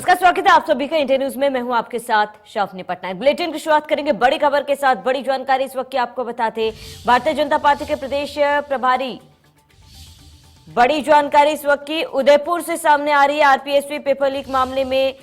नमस्कार, स्वागत है आप सभी का इंडिया न्यूज में। मैं हूं आपके साथ शाफनी पटनायक। बुलेटिन की शुरुआत करेंगे बड़ी खबर के साथ। बड़ी जानकारी इस वक्त की आपको बताते, भारतीय जनता पार्टी के प्रदेश प्रभारी, बड़ी जानकारी इस वक्त की उदयपुर से सामने आ रही है। आरपीएससी पेपर लीक मामले में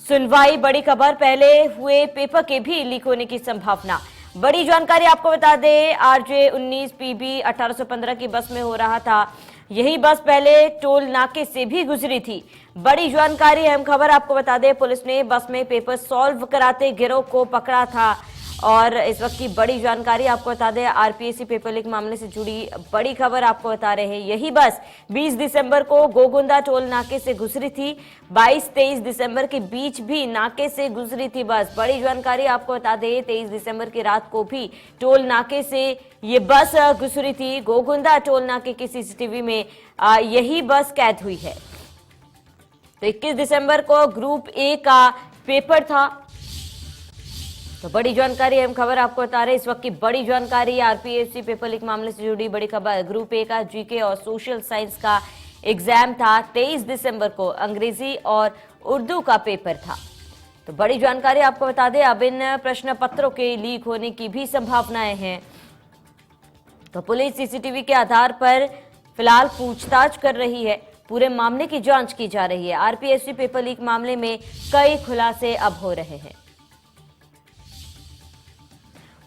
सुनवाई, बड़ी खबर, पहले हुए पेपर के भी लीक होने की संभावना। बड़ी जानकारी आपको बता दें, आरजे 19 पीबी 1815 की बस में हो रहा था। यही बस पहले टोल नाके से भी गुजरी थी। बड़ी जानकारी, अहम खबर आपको बता दें, पुलिस ने बस में पेपर सॉल्व कराते गिरोह को पकड़ा था। और इस वक्त की बड़ी जानकारी आपको बता दें, आरपीएससी पेपर लीक मामले से जुड़ी बड़ी खबर आपको बता रहे हैं। यही बस 20 दिसंबर को गोगुंदा टोल नाके से गुजरी थी। 22-23 दिसंबर के बीच भी नाके से गुजरी थी बस। बड़ी जानकारी आपको बता दें, 23 दिसंबर की रात को भी टोल नाके से ये बस गुजरी थी। गोगुंदा टोल नाके की सीसीटीवी में यही बस कैद हुई है। तो 21 दिसंबर को ग्रुप ए का पेपर था। तो बड़ी जानकारी, अहम खबर आपको बता रहे हैं। इस वक्त की बड़ी जानकारी, आरपीएससी पेपर लीक मामले से जुड़ी बड़ी खबर। ग्रुप ए का जीके और सोशल साइंस का एग्जाम था। 23 दिसंबर को अंग्रेजी और उर्दू का पेपर था। तो बड़ी जानकारी आपको बता दें, अब इन प्रश्न पत्रों के लीक होने की भी संभावनाएं हैं। तो पुलिस सीसीटीवी के आधार पर फिलहाल पूछताछ कर रही है। पूरे मामले की जांच की जा रही है। आरपीएससी पेपर लीक मामले में कई खुलासे अब हो रहे हैं।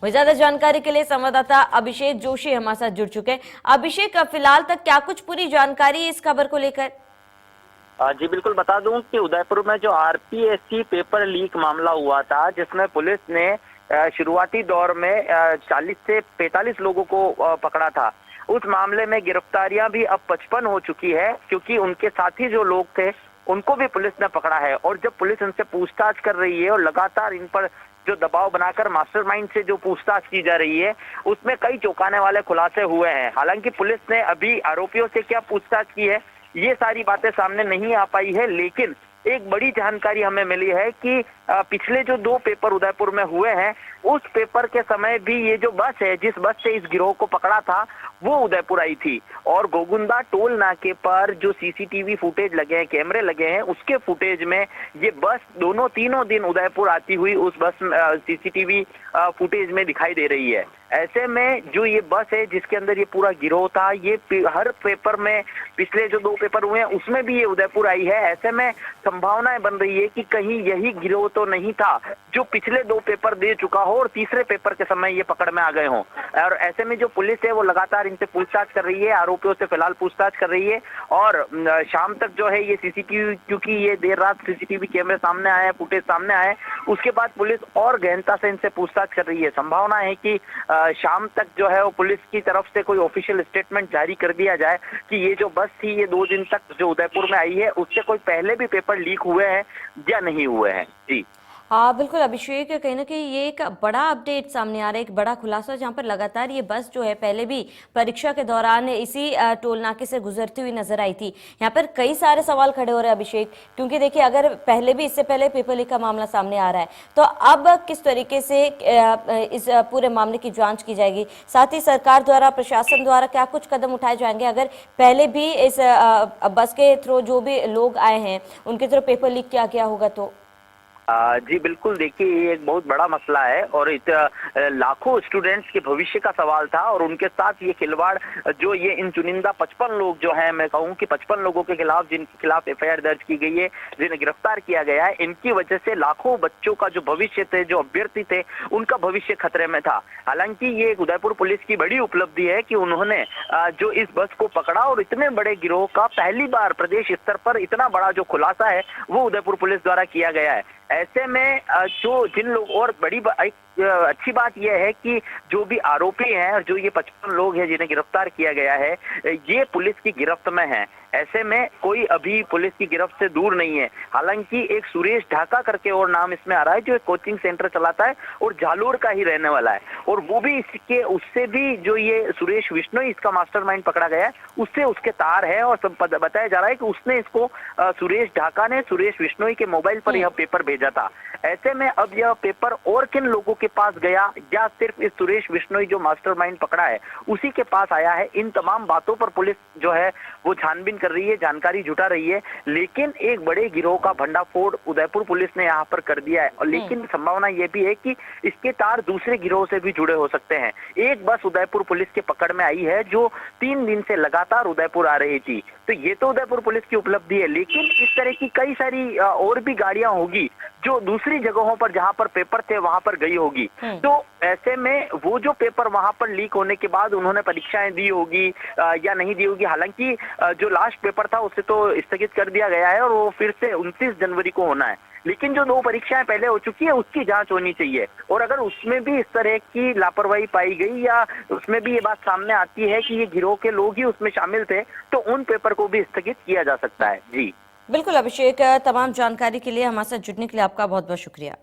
वही ज्यादा जानकारी के लिए संवाददाता अभिषेक जोशी हमारे साथ जुड़ चुके हैं। अभिषेक, फिलहाल तक क्या कुछ पूरी जानकारी है इस खबर को लेकर? जी बिल्कुल, बता दूं कि उदयपुर में जो आरपीएससी पेपर लीक मामला हुआ था, जिसमें पुलिस ने शुरुआती दौर में 40 से 45 लोगों को पकड़ा था, उस मामले में गिरफ्तारियां भी अब 55 हो चुकी है, क्योंकि उनके साथी जो लोग थे उनको भी पुलिस ने पकड़ा है। और जब पुलिस उनसे पूछताछ कर रही है और लगातार इन पर जो दबाव बनाकर मास्टरमाइंड से जो पूछताछ की जा रही है, उसमें कई चौंकाने वाले खुलासे हुए हैं। हालांकि पुलिस ने अभी आरोपियों से क्या पूछताछ की है, ये सारी बातें सामने नहीं आ पाई है, लेकिन एक बड़ी जानकारी हमें मिली है कि पिछले जो 2 पेपर उदयपुर में हुए हैं, उस पेपर के समय भी ये जो बस है, जिस बस से इस गिरोह को पकड़ा था, वो उदयपुर आई थी। और गोगुंदा टोल नाके पर जो सीसीटीवी फुटेज लगे हैं, कैमरे लगे हैं, उसके फुटेज में ये बस तीनों दिन उदयपुर आती हुई उस बस सीसीटीवी फुटेज में दिखाई दे रही है। ऐसे में जो ये बस है, जिसके अंदर ये पूरा गिरोह था, ये हर पेपर में, पिछले जो 2 पेपर हुए हैं उसमें भी ये उदयपुर आई है। ऐसे में संभावनाएं बन रही है कि कहीं यही गिरोह तो नहीं था जो पिछले 2 पेपर दे चुका हो और तीसरे पेपर के समय ये पकड़ में आ गए हों। और ऐसे में जो पुलिस है वो लगातार इनसे पूछताछ कर रही है, आरोपियों से फिलहाल पूछताछ कर रही है। और शाम तक जो है ये सीसीटीवी, क्योंकि ये देर रात सीसीटीवी कैमरे सामने आए, फुटेज सामने आए, उसके बाद पुलिस और गहनता से इनसे पूछताछ कर रही है। संभावना है कि शाम तक जो है वो पुलिस की तरफ से कोई ऑफिशियल स्टेटमेंट जारी कर दिया जाए कि ये जो बस थी, ये 2 दिन तक जो उदयपुर में आई है, उससे कोई पहले भी पेपर लीक हुए हैं या नहीं हुए हैं। जी हाँ बिल्कुल अभिषेक, कहीं ना कहीं ये एक बड़ा अपडेट सामने आ रहा है, एक बड़ा खुलासा, जहां पर लगातार ये बस जो है पहले भी परीक्षा के दौरान इसी टोल नाके से गुजरती हुई नजर आई थी। यहाँ पर कई सारे सवाल खड़े हो रहे हैं अभिषेक, क्योंकि देखिए अगर पहले भी, इससे पहले पेपर लीक का मामला सामने आ रहा है, तो अब किस तरीके से इस पूरे मामले की जाँच की जाएगी? साथ ही सरकार द्वारा, प्रशासन द्वारा क्या कुछ कदम उठाए जाएंगे अगर पहले भी इस बस के थ्रू जो भी लोग आए हैं उनके थ्रू पेपर लीक किया गया होगा तो? जी बिल्कुल, देखिए ये एक बहुत बड़ा मसला है और लाखों स्टूडेंट्स के भविष्य का सवाल था। और उनके साथ ये खिलवाड़, जो ये इन चुनिंदा 55 लोग जो हैं, मैं कहूँ कि 55 लोगों के खिलाफ, जिनके खिलाफ एफआईआर दर्ज की गई है, जिन्हें गिरफ्तार किया गया है, इनकी वजह से लाखों बच्चों का जो भविष्य थे, जो अभ्यर्थी थे, उनका भविष्य खतरे में था। हालांकि ये एक उदयपुर पुलिस की बड़ी उपलब्धि है कि उन्होंने जो इस बस को पकड़ा और इतने बड़े गिरोह का पहली बार प्रदेश स्तर पर इतना बड़ा जो खुलासा है वो उदयपुर पुलिस द्वारा किया गया है। ऐसे में जो जिन लोग, और बड़ी अच्छी बात यह है कि जो भी आरोपी हैं और जो ये 55 लोग हैं जिन्हें गिरफ्तार किया गया है, ये पुलिस की गिरफ्त में हैं। ऐसे में कोई अभी पुलिस की गिरफ्त से दूर नहीं है। हालांकि एक सुरेश ढाका करके और नाम इसमें आ रहा है, जो एक कोचिंग सेंटर चलाता है और जालोर का ही रहने वाला है, और वो भी इसके, उससे भी जो ये सुरेश विश्नोई इसका मास्टरमाइंड पकड़ा गया है, उससे उसके तार है। और सब बताया जा रहा है कि उसने इसको, सुरेश ढाका ने सुरेश विश्नोई के मोबाइल पर यह पेपर भेजा था। ऐसे में अब यह पेपर और किन लोगों के पास गया या सिर्फ इस सुरेश बिश्नोई जो मास्टरमाइंड पकड़ा है उसी के पास आया है, इन तमाम बातों पर पुलिस जो है वो छानबीन कर रही है, जानकारी जुटा रही है। लेकिन एक बड़े गिरोह का भंडाफोड़ उदयपुर पुलिस ने यहाँ पर कर दिया है, और लेकिन संभावना ये भी है कि इसके तार दूसरे गिरोह से भी जुड़े हो सकते हैं। एक बस उदयपुर पुलिस के पकड़ में आई है जो 3 दिन से लगातार उदयपुर आ रही थी, तो ये तो उदयपुर पुलिस की उपलब्धि है। लेकिन इस तरह की कई सारी और भी गाड़ियां होगी जो दूसरी जगहों पर जहां पर पेपर थे वहां पर गई होगी। तो ऐसे में वो जो पेपर वहां पर लीक होने के बाद उन्होंने परीक्षाएं दी होगी या नहीं दी होगी, हालांकि जो लास्ट पेपर था उसे तो स्थगित कर दिया गया है और वो फिर से 29 जनवरी को होना है। लेकिन जो 2 परीक्षाएं पहले हो चुकी है उसकी जांच होनी चाहिए, और अगर उसमें भी इस तरह की लापरवाही पाई गई या उसमें भी ये बात सामने आती है कि ये गिरोह के लोग ही उसमें शामिल थे, तो उन पेपर को भी स्थगित किया जा सकता है। जी बिल्कुल अभिषेक, तमाम जानकारी के लिए हमारे साथ जुड़ने के लिए आपका बहुत बहुत शुक्रिया।